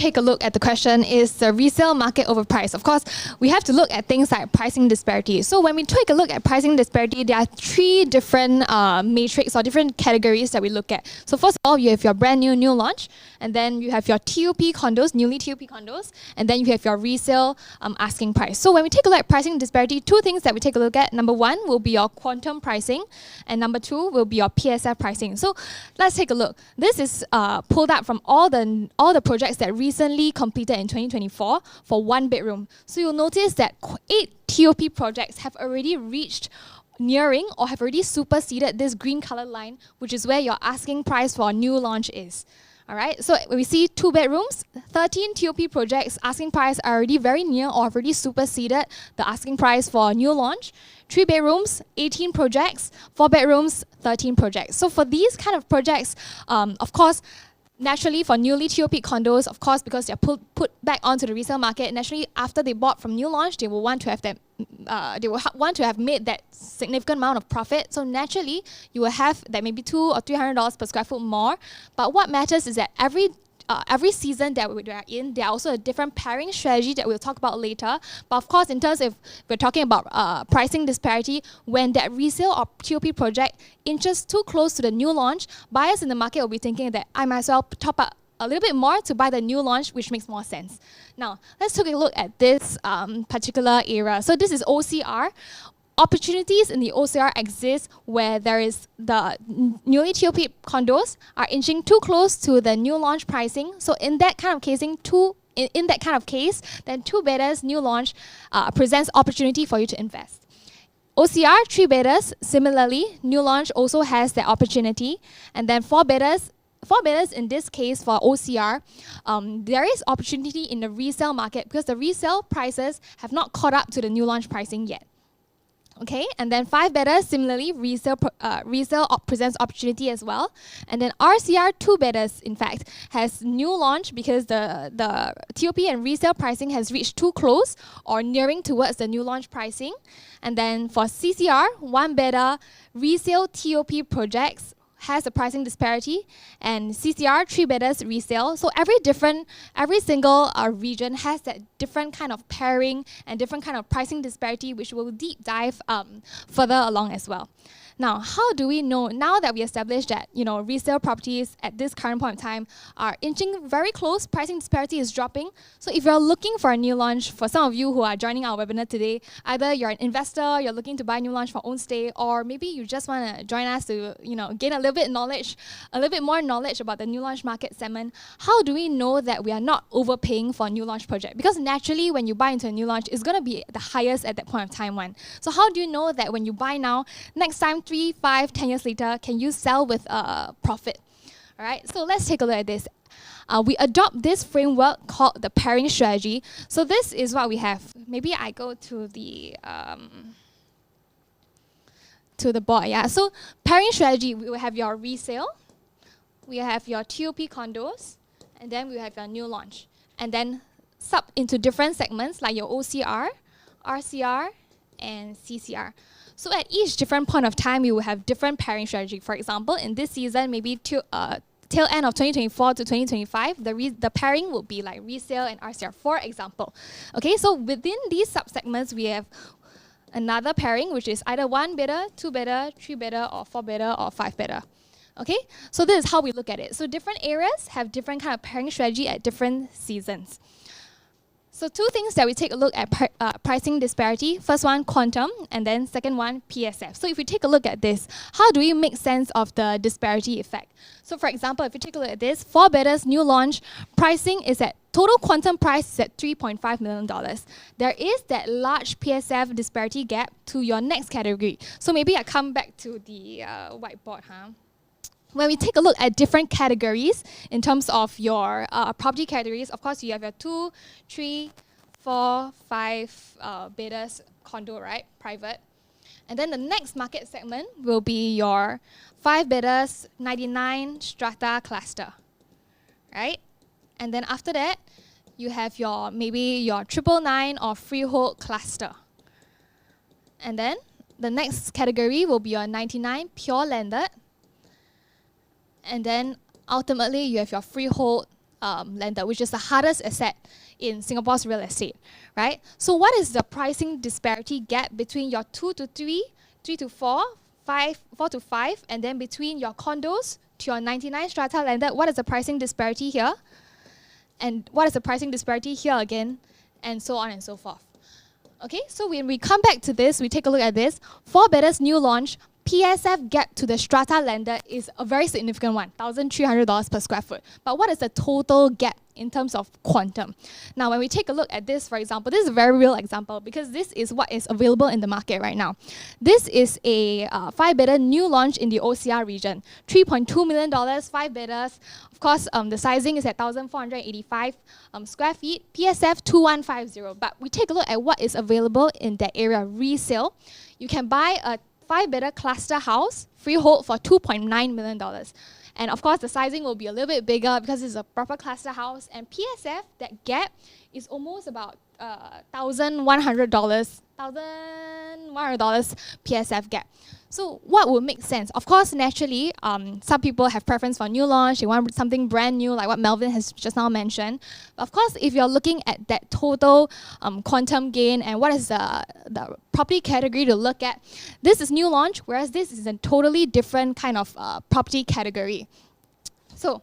take a look at the question, is the resale market overpriced? Of course, we have to look at things like pricing disparity. So when we take a look at pricing disparity, there are three different matrix or different categories that we look at. So first of all, you have your brand new launch, and then you have your TOP condos, newly TOP condos, and then you have your resale asking price. So when we take a look at pricing disparity, two things that we take a look at. Number one will be your quantum pricing, and number two will be your PSF pricing. So let's take a look. This is pulled up from all the projects that recently completed in 2024 for one bedroom. So you'll notice that 8 TOP projects have already reached nearing or have already superseded this green color line, which is where your asking price for a new launch is. All right, so we see 2 bedrooms, 13 TOP projects, asking price are already very near or have already superseded the asking price for a new launch. 3 bedrooms, 18 projects, 4 bedrooms, 13 projects. So for these kind of projects, of course, naturally for newly TOP condos, of course, because they're put back onto the resale market, naturally after they bought from new launch, they will want to have them. They will want to have made that significant amount of profit. So naturally, you will have that maybe $200 or $300 per square foot more. But what matters is that every season that we are in, there are also a different pairing strategy that we'll talk about later. But of course, in terms of we're talking about pricing disparity, when that resale or TOP project inches too close to the new launch, buyers in the market will be thinking that I might as well top up a little bit more to buy the new launch, which makes more sense. Now, let's take a look at this particular area. So this is OCR. Opportunities in the OCR exist where there is the newly TOP condos are inching too close to the new launch pricing. So in that kind of casing, in that kind of case, then 2 bedders new launch presents opportunity for you to invest. OCR 3 bedders, similarly, new launch also has that opportunity, and then 4 bedders. 4 bedders in this case for OCR, there is opportunity in the resale market because the resale prices have not caught up to the new launch pricing yet. Okay, and then 5 bedders, similarly, resale presents opportunity as well. And then RCR 2 bedders, in fact, has new launch because the TOP and resale pricing has reached too close or nearing towards the new launch pricing. And then for CCR, 1 bedder resale TOP projects has a pricing disparity, and CCR 3 bedders resale. So every single region has that different kind of pairing and different kind of pricing disparity, which we'll deep dive further along as well. Now, how do we know, now that we established that, resale properties at this current point in time are inching very close, pricing disparity is dropping. So if you're looking for a new launch, for some of you who are joining our webinar today, either you're an investor, you're looking to buy a new launch for own stay, or maybe you just want to join us to, gain a little bit more knowledge about the new launch market segment. How do we know that we are not overpaying for a new launch project? Because naturally, when you buy into a new launch, it's going to be the highest at that point of time one. So how do you know that when you buy now, next time, 3, 5, 10 years later, can you sell with a profit? All right, so let's take a look at this. We adopt this framework called the pairing strategy. So this is what we have. Maybe I go to the board. Yeah. So pairing strategy, we will have your resale, we have your TOP condos, and then we have your new launch, and then sub into different segments like your OCR, RCR, and CCR. So at each different point of time, you will have different pairing strategy. For example, in this season, maybe tail end of 2024 to 2025, the pairing will be like resale and RCR, for example. Okay, so within these sub-segments, we have another pairing, which is either 1 bedder, 2 bedder, 3 bedder, or 4 bedder, or 5 bedder. Okay, so this is how we look at it. So different areas have different kind of pairing strategy at different seasons. So 2 things that we take a look at pricing disparity. First one, quantum, and then second one, PSF. So if we take a look at this, how do we make sense of the disparity effect? So for example, if you take a look at this, 4 bedders, new launch, pricing is at, total quantum price is at $3.5 million. There is that large PSF disparity gap to your next category. So maybe I come back to the whiteboard, When we take a look at different categories in terms of your property categories, of course, you have your 2, 3, 4, 5 bedders condo, right? Private. And then the next market segment will be your 5 bedders, 99 strata cluster, right? And then after that, you have your maybe your 999 or freehold cluster. And then the next category will be your 99 pure landed. And then ultimately, you have your freehold lender, which is the hardest asset in Singapore's real estate, right? So what is the pricing disparity gap between your 2 to 3, 3 to 4, 4 to 5, and then between your condos to your 99 strata lender? What is the pricing disparity here? And what is the pricing disparity here again? And so on and so forth. Okay, so when we come back to this, we take a look at this. 4-bedders new launch, PSF gap to the strata lender is a very significant one, $1,300 per square foot. But what is the total gap in terms of quantum? Now, when we take a look at this, for example, this is a very real example because this is what is available in the market right now. This is a 5-bedder new launch in the OCR region, $3.2 million, 5-bedders. Of course, the sizing is at 1,485 square feet, PSF 2150. But we take a look at what is available in that area, resale. You can buy a 5-bedder cluster house, freehold, for $2.9 million. And of course, the sizing will be a little bit bigger because it's a proper cluster house. And PSF, that gap, is almost about $1,100 PSF gap. So what would make sense? Of course, naturally, some people have preference for new launch. They want something brand new, like what Melvin has just now mentioned. Of course, if you're looking at that total quantum gain and what is the property category to look at, this is new launch, whereas this is a totally different kind of property category. So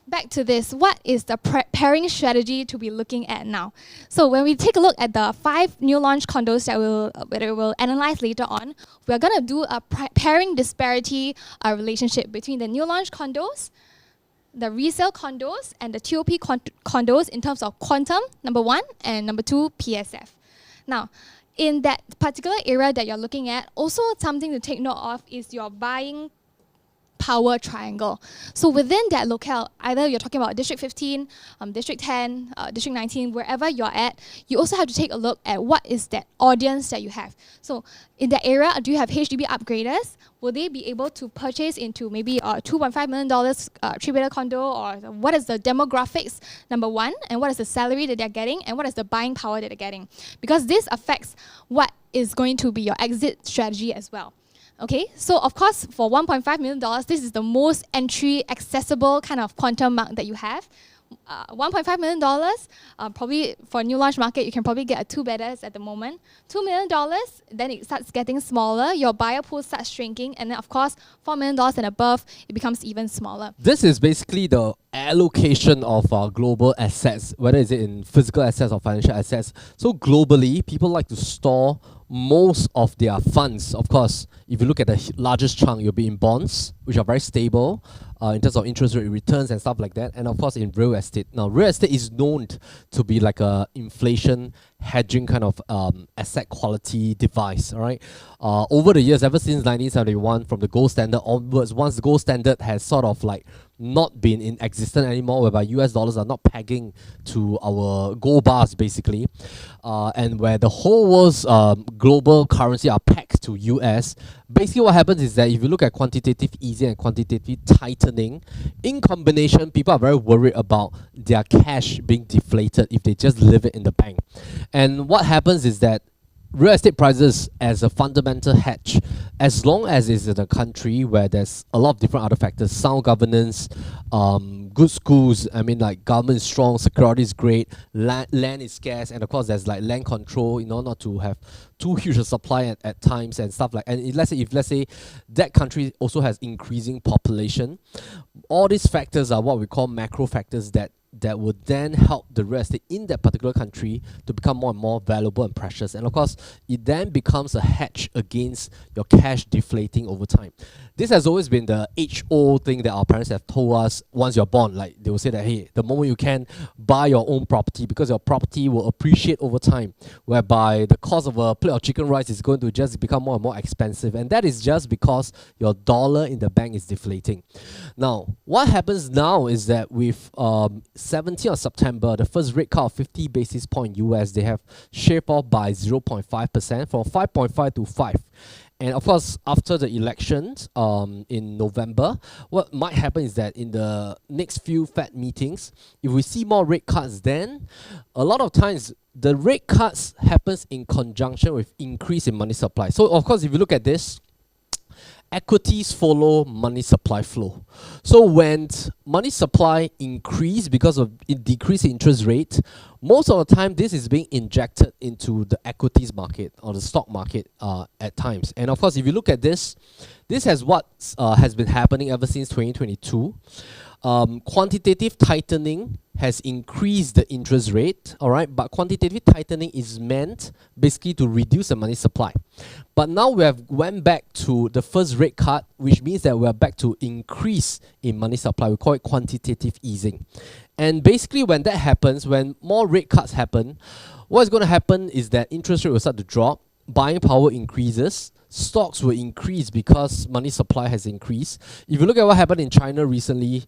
back to this, what is the pairing strategy to be looking at now? So when we take a look at the 5 new launch condos that we'll analyze later on, we're going to do a pairing disparity relationship between the new launch condos, the resale condos, and the TOP condos in terms of quantum, number 1, and number 2, PSF. Now, in that particular area that you're looking at, also something to take note of is your buying power triangle. So within that locale, either you're talking about District 15, District 10, District 19, wherever you're at, you also have to take a look at what is that audience that you have. So in that area, do you have HDB upgraders? Will they be able to purchase into maybe a $2.5 million 3-bedder condo? Or what is the demographics, number 1, and what is the salary that they're getting, and what is the buying power that they're getting? Because this affects what is going to be your exit strategy as well. Okay, so of course, for $1.5 million, this is the most entry accessible kind of quantum mark that you have. $1.5 million, probably for a new launch market, you can probably get a 2-bedders at the moment. $2 million, then it starts getting smaller, your buyer pool starts shrinking, and then of course, $4 million and above, it becomes even smaller. This is basically the allocation of global assets, whether it's in physical assets or financial assets. So globally, people like to store most of their funds. Of course, if you look at the largest chunk, you'll be in bonds, which are very stable in terms of interest rate returns and stuff like that. And of course, in real estate. Now, real estate is known to be like a inflation hedging kind of asset quality device, all right? Over the years, ever since 1971, from the gold standard onwards, once the gold standard has sort of like not been in existence anymore, whereby US dollars are not pegging to our gold bars basically, and where the whole world's global currency are pegged to US. Basically what happens is that if you look at quantitative easing and quantitative tightening, in combination, people are very worried about their cash being deflated if they just leave it in the bank. And what happens is that real estate prices as a fundamental hedge, as long as it's in a country where there's a lot of different other factors, sound governance, good schools, I mean like government is strong, security is great, land is scarce, and of course there's like land control, you know, not to have too huge a supply at times and stuff like. And if let's say that country also has increasing population, all these factors are what we call macro factors that would then help the real estate in that particular country to become more and more valuable and precious. And of course, it then becomes a hedge against your cash deflating over time. This has always been the age-old thing that our parents have told us once you're born. Like they will say that, hey, the moment you can, buy your own property because your property will appreciate over time, whereby the cost of a plate of chicken rice is going to just become more and more expensive. And that is just because your dollar in the bank is deflating. Now, what happens now is that with 17th of September, the first rate cut of 50 basis point US, they have shaved off by 0.5% from 5.5 to 5. And of course, after the elections in November, what might happen is that in the next few Fed meetings, if we see more rate cuts, then a lot of times the rate cuts happens in conjunction with increase in money supply. So of course, if you look at this, equities follow money supply flow. So when money supply increase because of decrease in interest rate, most of the time this is being injected into the equities market or the stock market at times. And of course, if you look at this has what has been happening ever since 2022. Quantitative tightening has increased the interest rate, all right, but quantitative tightening is meant basically to reduce the money supply. But now we have went back to the first rate cut, which means that we are back to increase in money supply. We call it quantitative easing. And basically when that happens, when more rate cuts happen, what's going to happen is that interest rate will start to drop, buying power increases, stocks will increase because money supply has increased. If you look at what happened in China recently,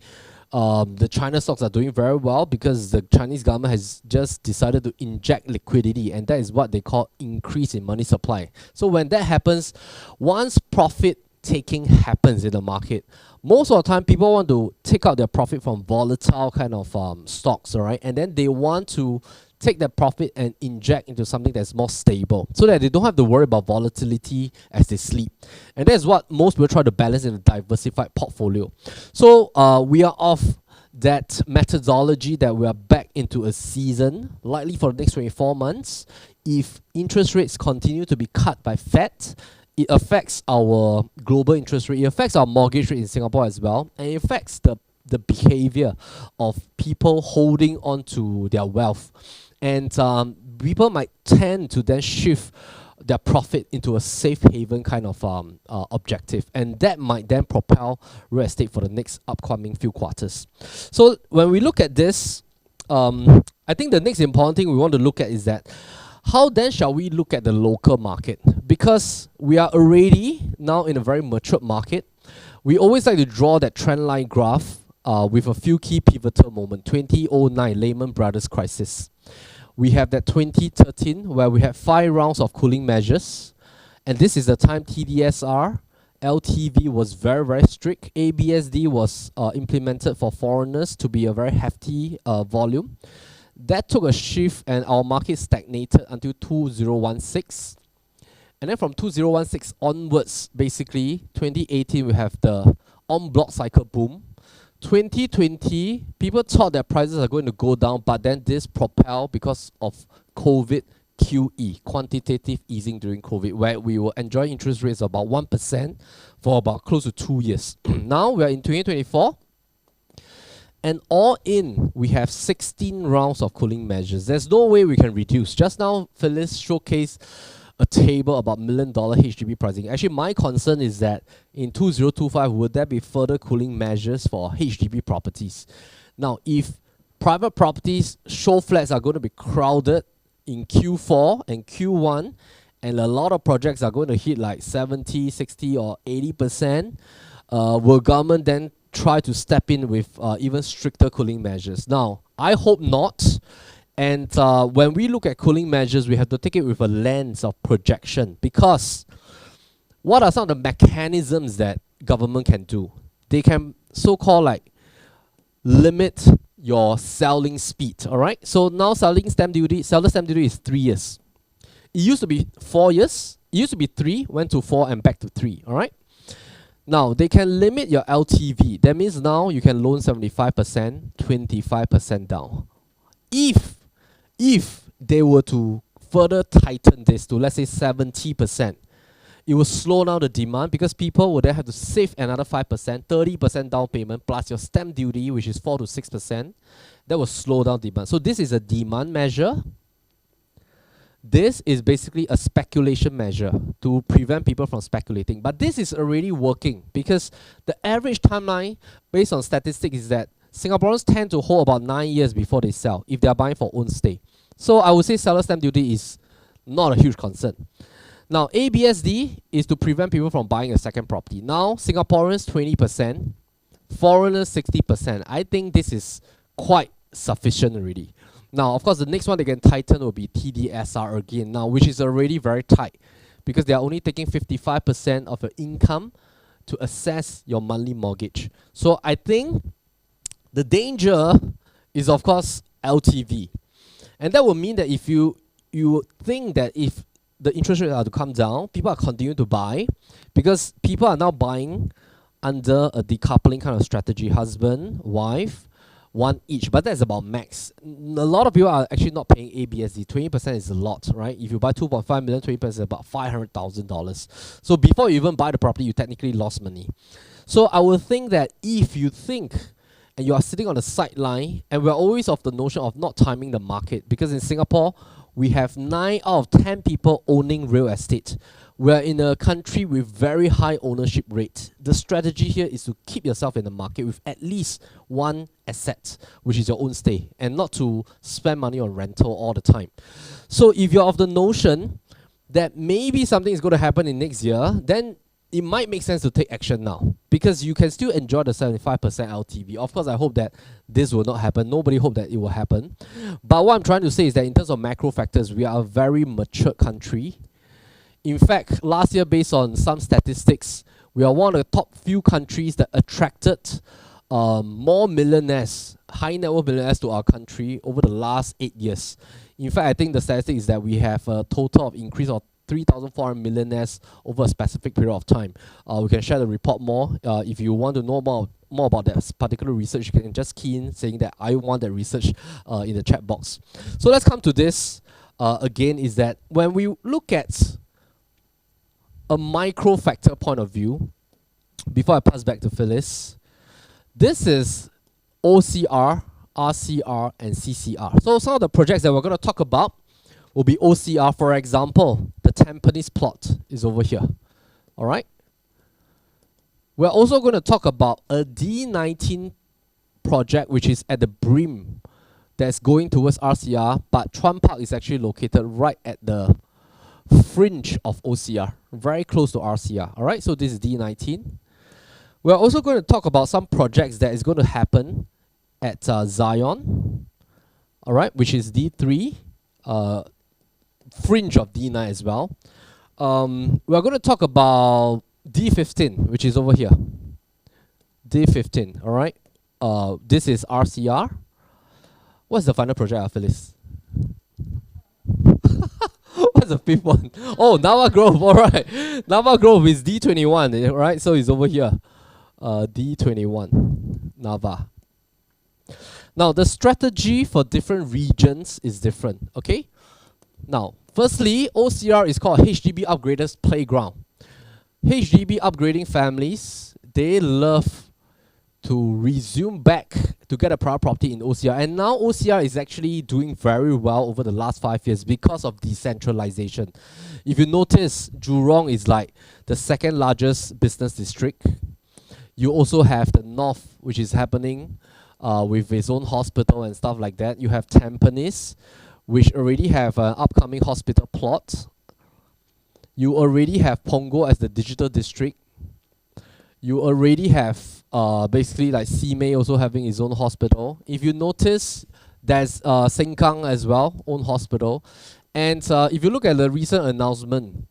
the China stocks are doing very well because the Chinese government has just decided to inject liquidity, and that is what they call increase in money supply. So when that happens, once profit taking happens in the market, most of the time people want to take out their profit from volatile kind of stocks, all right, and then they want to take that profit and inject into something that's more stable so that they don't have to worry about volatility as they sleep. And that's what most people try to balance in a diversified portfolio. So we are off that methodology that we are back into a season, likely for the next 24 months. If interest rates continue to be cut by Fed, it affects our global interest rate, it affects our mortgage rate in Singapore as well, and it affects the behavior of people holding on to their wealth. And people might tend to then shift their profit into a safe haven kind of objective, and that might then propel real estate for the next upcoming few quarters. So when we look at this, I think the next important thing we want to look at is that how then shall we look at the local market? Because we are already now in a very matured market. We always like to draw that trend line graph with a few key pivotal moments. 2009 Lehman Brothers crisis. We have that 2013 where we had 5 rounds of cooling measures, and this is the time TDSR, LTV was very, very strict. ABSD was implemented for foreigners to be a very hefty volume. That took a shift and our market stagnated until 2016. And then from 2016 onwards, basically 2018 we have the en-bloc cycle boom. 2020, people thought that prices are going to go down, but then this propelled because of COVID QE, quantitative easing during COVID, where we will enjoy interest rates of about 1% for about close to 2 years. Now we are in 2024, and all in, we have 16 rounds of cooling measures. There's no way we can reduce. Just now, Phyllis showcased a table about $1 million HDB pricing. Actually, my concern is that in 2025, would there be further cooling measures for HDB properties? Now, if private properties show flats are going to be crowded in Q4 and Q1, and a lot of projects are going to hit like 70, 60 or 80%, will government then try to step in with even stricter cooling measures? Now, I hope not. And when we look at cooling measures, we have to take it with a lens of projection, because what are some of the mechanisms that government can do? They can so-called like limit your selling speed, all right? So now seller stamp duty is 3 years. It used to be 4 years. It used to be 3, went to 4 and back to 3, all right? Now, they can limit your LTV. That means now you can loan 75%, 25% down. If they were to further tighten this to, let's say, 70%, it will slow down the demand, because people will then have to save another 5%, 30% down payment, plus your stamp duty, which is 4 to 6%. That will slow down demand. So this is a demand measure. This is basically a speculation measure to prevent people from speculating. But this is already working, because the average timeline based on statistics is that Singaporeans tend to hold about 9 years before they sell if they are buying for own stay. So I would say seller stamp duty is not a huge concern. Now, ABSD is to prevent people from buying a second property. Now, Singaporeans 20%, foreigners 60%. I think this is quite sufficient already. Now, of course, the next one they can tighten will be TDSR again now, which is already very tight, because they are only taking 55% of your income to assess your monthly mortgage. So I think the danger is, of course, LTV. And that will mean that if you think that if the interest rates are to come down, people are continuing to buy because people are now buying under a decoupling kind of strategy. Husband, wife, one each, but that's about max. A lot of people are actually not paying ABSD. 20% is a lot, right? If you buy 2.5 million, 20% is about $500,000. So before you even buy the property, you technically lost money. So I would think that if you think and you are sitting on the sideline, and we're always of the notion of not timing the market, because in Singapore, we have 9 out of 10 people owning real estate. We're in a country with very high ownership rate. The strategy here is to keep yourself in the market with at least one asset, which is your own stay, and not to spend money on rental all the time. So if you're of the notion that maybe something is going to happen in next year, then it might make sense to take action now, because you can still enjoy the 75% LTV. Of course, I hope that this will not happen. Nobody hope that it will happen. But what I'm trying to say is that in terms of macro factors, we are a very mature country. In fact, last year, based on some statistics, we are one of the top few countries that attracted more millionaires, high net worth millionaires to our country over the last 8 years. In fact, I think the statistic is that we have a total of increase of 3,400 millionaires over a specific period of time. We can share the report more. If you want to know more about that particular research, you can just key in saying that I want that research in the chat box. So let's come to this again, is that when we look at a micro factor point of view, before I pass back to Phyllis, this is OCR, RCR, and CCR. So some of the projects that we're going to talk about will be OCR. For example, the Tampines plot is over here. All right. We're also going to talk about a D19 project, which is at the brim that's going towards RCR, but Chuan Park is actually located right at the fringe of OCR, very close to RCR. All right. So this is D19. We're also going to talk about some projects that is going to happen at Zion. All right, which is D3. Fringe of D9 as well. We're going to talk about D15, which is over here. D15, all right? This is RCR. What's the final project, Phyllis? What's the fifth one? Oh, Nava Grove, all right. Nava Grove is D21, right? So it's over here. D21, Nava. Now, the strategy for different regions is different, okay? Now, firstly, OCR is called HDB Upgraders Playground. HDB upgrading families, they love to resume back to get a private property in OCR. And now OCR is actually doing very well over the last 5 years because of decentralization. If you notice, Jurong is like the second largest business district. You also have the North, which is happening with its own hospital and stuff like that. You have Tampines, which already have an upcoming hospital plot. You already have Punggol as the digital district. You already have basically like Simei also having its own hospital. If you notice, there's Sengkang as well, own hospital. And if you look at the recent announcement,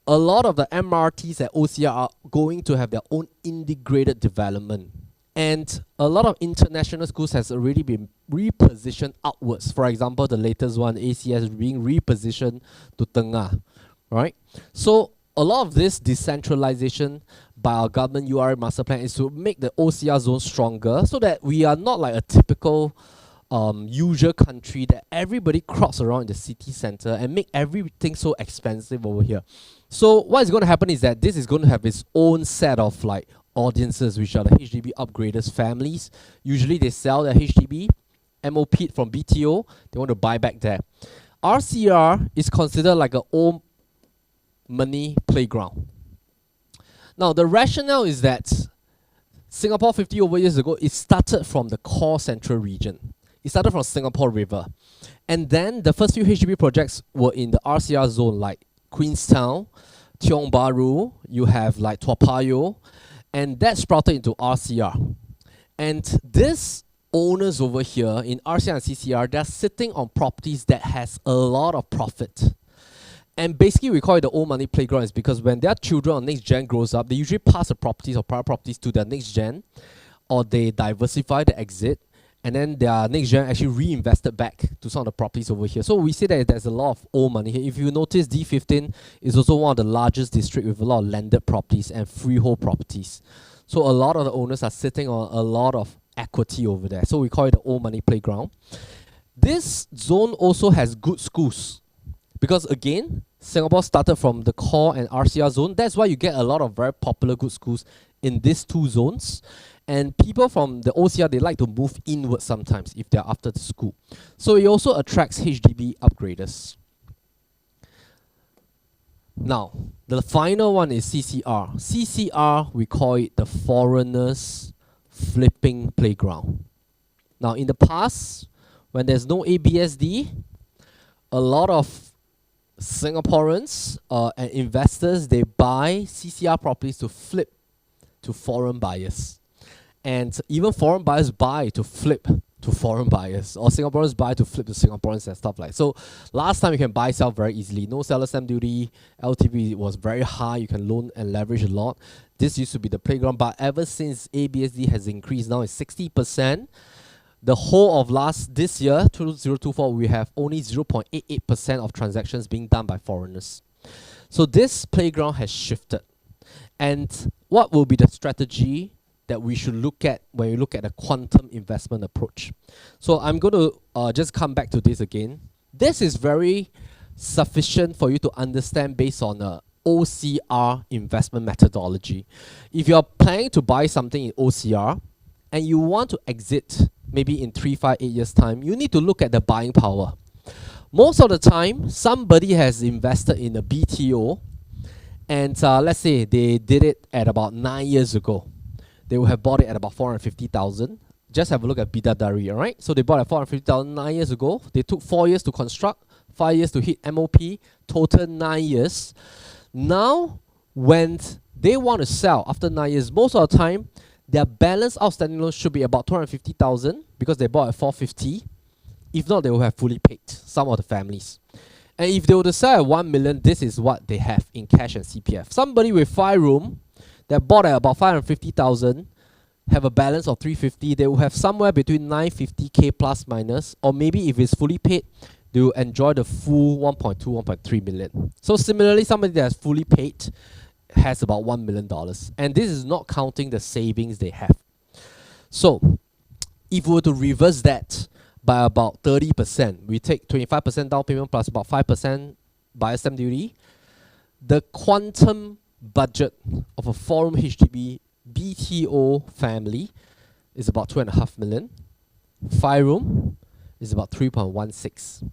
a lot of the MRTs at OCR are going to have their own integrated development. And a lot of international schools has already been repositioned outwards. For example, the latest one, ACS, being repositioned to Tengah, right? So a lot of this decentralization by our government URA master plan is to make the OCR zone stronger, so that we are not like a typical usual country that everybody crowds around in the city center and make everything so expensive over here. So what is going to happen is that this is going to have its own set of like audiences, which are the HDB upgraders families. Usually they sell their HDB, MOP from BTO, they want to buy back there. RCR is considered like a old money playground. Now the rationale is that Singapore 50 over years ago, it started from the core central region. It started from Singapore River. And then the first few HDB projects were in the RCR zone, like Queenstown, Tiong Bahru, you have like Toa Payoh, and that sprouted into RCR. And these owners over here in RCR and CCR, they're sitting on properties that has a lot of profit. And basically we call it the old money playground is because when their children or next gen grows up, they usually pass the properties or private properties to their next gen, or they diversify the exit, and then their next gen actually reinvested back to some of the properties over here. So we see that there's a lot of old money here. If you notice, D15 is also one of the largest districts with a lot of landed properties and freehold properties. So a lot of the owners are sitting on a lot of equity over there. So we call it the old money playground. This zone also has good schools, because again, Singapore started from the core and RCR zone. That's why you get a lot of very popular good schools in these two zones. And people from the OCR, they like to move inward sometimes if they're after the school. So it also attracts HDB upgraders. Now, the final one is CCR. CCR, we call it the foreigners flipping playground. Now, in the past, when there's no ABSD, a lot of Singaporeans and investors, they buy CCR properties to flip to foreign buyers. And even foreign buyers buy to flip to foreign buyers, or Singaporeans buy to flip to Singaporeans and stuff like. So last time you can buy, sell very easily. No seller stamp duty, LTV was very high. You can loan and leverage a lot. This used to be the playground, but ever since ABSD has increased, now it's 60%. The whole of this year, 2024, we have only 0.88% of transactions being done by foreigners. So this playground has shifted. And what will be the strategy that we should look at when we look at a quantum investment approach? So I'm going to just come back to this again. This is very sufficient for you to understand based on a OCR investment methodology. If you're planning to buy something in OCR and you want to exit maybe in 3, 5, 8 years time, you need to look at the buying power. Most of the time, somebody has invested in a BTO, and let's say they did it at about 9 years ago. They will have bought it at about 450,000. Just have a look at Bidadari, alright? So they bought at 450,000 9 years ago. They took 4 years to construct, 5 years to hit MOP, total 9 years. Now, when they want to sell after 9 years, most of the time, their balance outstanding loan should be about 250,000 because they bought at 450. If not, they will have fully paid, some of the families. And if they were to sell at 1 million, this is what they have in cash and CPF. Somebody with 5 room that bought at about 550,000, have a balance of 350, they will have somewhere between 950k plus minus, or maybe if it's fully paid, they will enjoy the full 1.2, 1.3 million. So similarly, somebody that has fully paid has about $1 million. And this is not counting the savings they have. So if we were to reverse that by about 30%, we take 25% down payment plus about 5% buyer stamp duty, the quantum budget of a 4-room HDB BTO family is about 2.5 million. 5-room is about 3.16.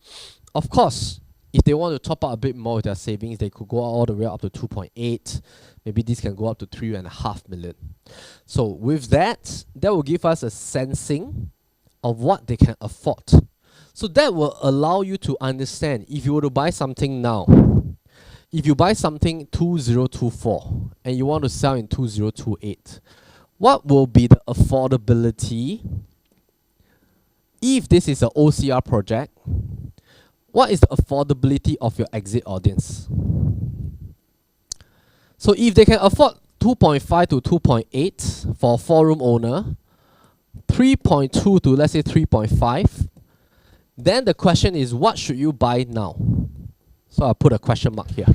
Of course, if they want to top up a bit more with their savings, they could go all the way up to 2.8. Maybe this can go up to 3.5 million. So with that, that will give us a sensing of what they can afford. So that will allow you to understand if you were to buy something now. If you buy something 2024 and you want to sell in 2028, what will be the affordability if this is an OCR project? What is the affordability of your exit audience? So if they can afford 2.5 to 2.8 for a 4-room owner, 3.2 to let's say 3.5, then the question is, what should you buy now? So I'll put a question mark here.